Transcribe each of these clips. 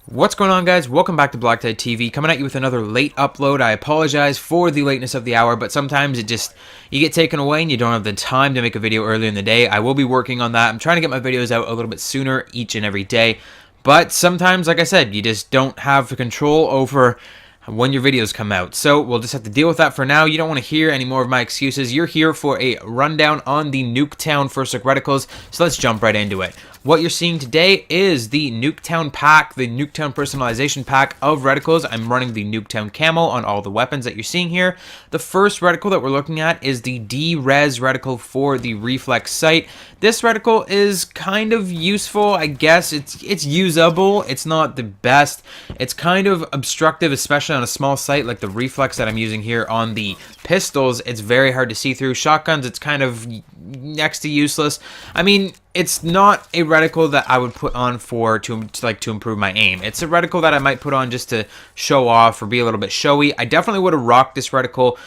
What's going on, guys? Welcome back to BlackTideTV, coming at you with another late upload. I apologize for the lateness of the hour, but sometimes you get taken away and you don't have the time to make a video earlier in the day. I will be working on that. I'm trying to get my videos out a little bit sooner each and every day, but sometimes, like I said, you just don't have control over when your videos come out. So we'll just have to deal with that for now. You don't want to hear any more of my excuses. You're here for a rundown on the Nuk3town first look reticles, so let's jump right into it. What you're seeing today is the Nuk3town pack, the Nuk3town personalization pack of reticles. I'm running the Nuk3town camo on all the weapons that you're seeing here. The first reticle that we're looking at is the DeRez reticle for the reflex sight. This reticle is kind of useful, I guess. It's usable. It's not the best. It's kind of obstructive, especially on a small sight like the reflex that I'm using here on the pistols. It's very hard to see through. Shotguns, it's kind of next to useless. I mean, it's not a reticle that I would put on to improve my aim. It's a reticle that I might put on just to show off or be a little bit showy. I definitely would have rocked this reticle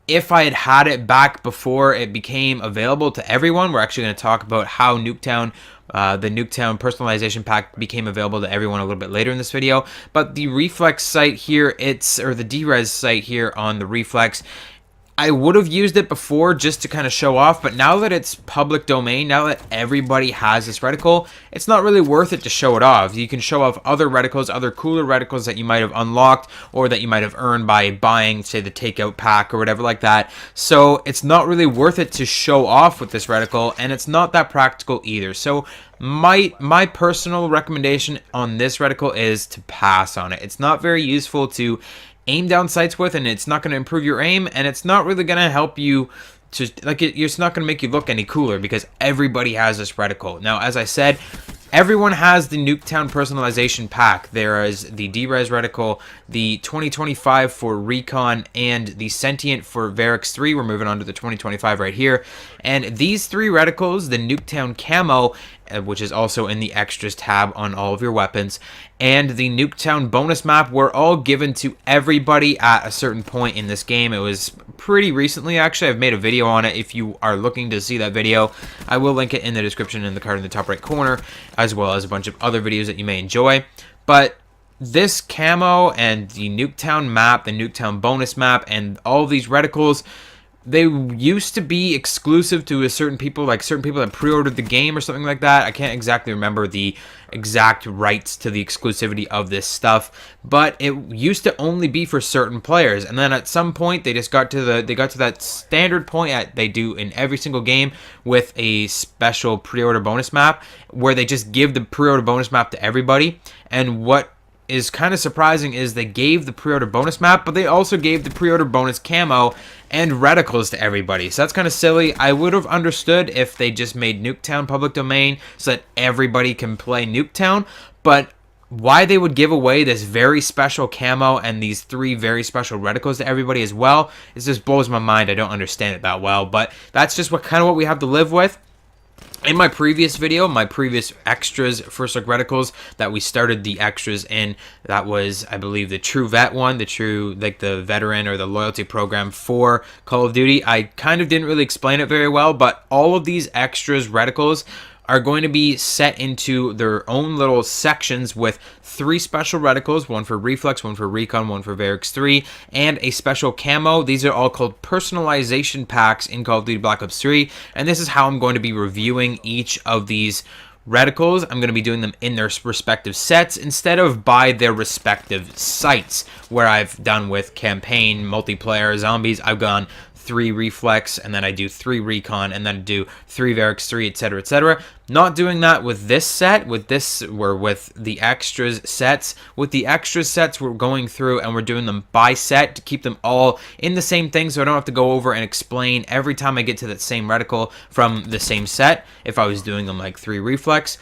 if I had had it back before it became available to everyone. We're actually going to talk about how Nuk3town, the Nuk3town personalization pack became available to everyone a little bit later in this video. But the reflex sight here, or the DeRez sight here on the reflex, I would have used it before just to kind of show off, but now that it's public domain, now that everybody has this reticle, it's not really worth it to show it off. You can show off other reticles, other cooler reticles that you might have unlocked or that you might have earned by buying, say, the takeout pack or whatever like that. So it's not really worth it to show off with this reticle, and it's not that practical either. So my personal recommendation on this reticle is to pass on it. It's not very useful to aim down sights with, and it's not going to improve your aim, and it's not really going to help you to, it's not going to make you look any cooler because everybody has this reticle. Now, as I said, everyone has the Nuk3town personalization pack. There is the DeRez reticle, the 2025 for Recon, and the Sentient for Varix 3. We're moving on to the 2025 right here. And these three reticles, the Nuk3town camo, which is also in the extras tab on all of your weapons, and the Nuk3town bonus map were all given to everybody at a certain point in this game. It was pretty recently, actually. I've made a video on it. If you are looking to see that video, I will link it in the description in the card in the top right corner, as well as a bunch of other videos that you may enjoy. But this camo and the Nuk3town map, the Nuk3town bonus map, and all these reticles, they used to be exclusive to certain people that pre-ordered the game or something like that. I can't exactly remember the exact rights to the exclusivity of this stuff, but it used to only be for certain players. And then at some point, they just got to that standard point they do in every single game with a special pre-order bonus map, where they just give the pre-order bonus map to everybody. And what is kind of surprising is they gave the pre-order bonus map, but they also gave the pre-order bonus camo and reticles to everybody. So that's kind of silly. I would have understood if they just made Nuk3town public domain so that everybody can play Nuk3town, but why they would give away this very special camo and these three very special reticles to everybody as well, it just blows my mind. I don't understand it that well, but that's just what we have to live with. In my previous video, my previous extras first look reticles that we started the extras in, that was, I believe, the True Vet one, the veteran or the loyalty program for Call of Duty. I kind of didn't really explain it very well, but all of these extras reticles are going to be set into their own little sections with three special reticles, one for Reflex, one for Recon, one for Varix 3, and a special camo. These are all called personalization packs in Call of Duty Black Ops 3, and this is how I'm going to be reviewing each of these reticles. I'm going to be doing them in their respective sets instead of by their respective sites, where I've done with campaign, multiplayer, zombies. I've gone 3 Reflex, and then I do 3 Recon, and then I do 3 Varix 3, etc., etc. Not doing that with this set. With the extras sets. With the extras sets, we're going through and we're doing them by set to keep them all in the same thing, so I don't have to go over and explain every time I get to that same reticle from the same set. If I was doing them like 3 Reflex,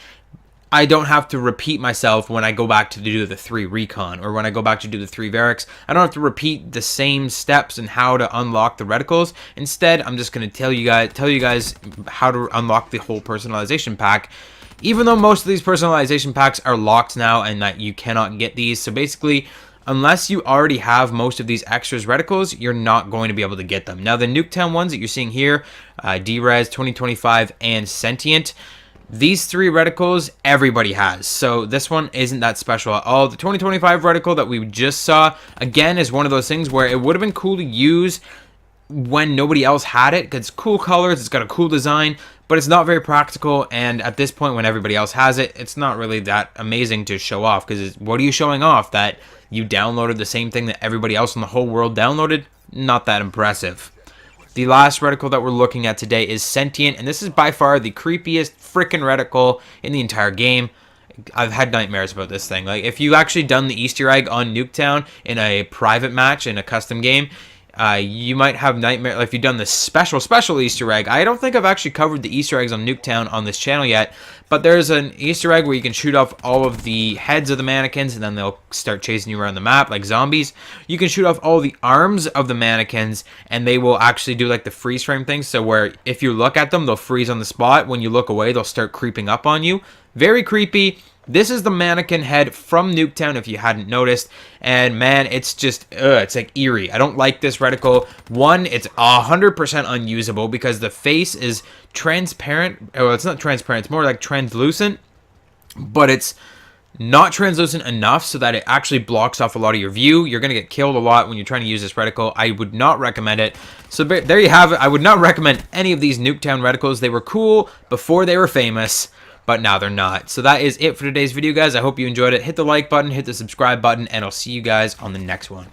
I don't have to repeat myself when I go back to do the 3 Recon, or when I go back to do the 3 Varix. I don't have to repeat the same steps and how to unlock the reticles. Instead, I'm just going to tell you guys how to unlock the whole personalization pack, even though most of these personalization packs are locked now and that you cannot get these. So basically, unless you already have most of these extras reticles, you're not going to be able to get them. Now, the Nuk3town ones that you're seeing here, DeRez, 2025, and Sentient, These three reticles everybody has, so this one isn't that special at all. The 2025 reticle that we just saw, again, is one of those things where it would have been cool to use when nobody else had it, because it's cool colors, it's got a cool design, but it's not very practical, and at this point when everybody else has it, it's not really that amazing to show off, because what are you showing off? That you downloaded the same thing that everybody else in the whole world downloaded? Not that impressive. The last reticle that we're looking at today is Sentient, and this is by far the creepiest freaking reticle in the entire game. I've had nightmares about this thing. Like, if you actually done the Easter egg on Nuk3town in a private match in a custom game, you might have nightmare. Like, if you've done the special Easter egg. I don't think I've actually covered the Easter eggs on Nuk3town on this channel yet, but there's an Easter egg where you can shoot off all of the heads of the mannequins, and then they'll start chasing you around the map like zombies. You can shoot off all the arms of the mannequins, and they will actually do like the freeze frame thing, so where if you look at them, they'll freeze on the spot. When you look away, they'll start creeping up on you. Very creepy. This is the mannequin head from Nuk3town, if you hadn't noticed, and man, it's just, it's like eerie. I don't like this reticle. One, it's 100% unusable because the face is transparent. Well, it's not transparent, it's more like translucent, but it's not translucent enough so that it actually blocks off a lot of your view. You're going to get killed a lot when you're trying to use this reticle. I would not recommend it. So there you have it. I would not recommend any of these Nuk3town reticles. They were cool before they were famous, but now they're not. So that is it for today's video, guys. I hope you enjoyed it. Hit the like button, hit the subscribe button, and I'll see you guys on the next one.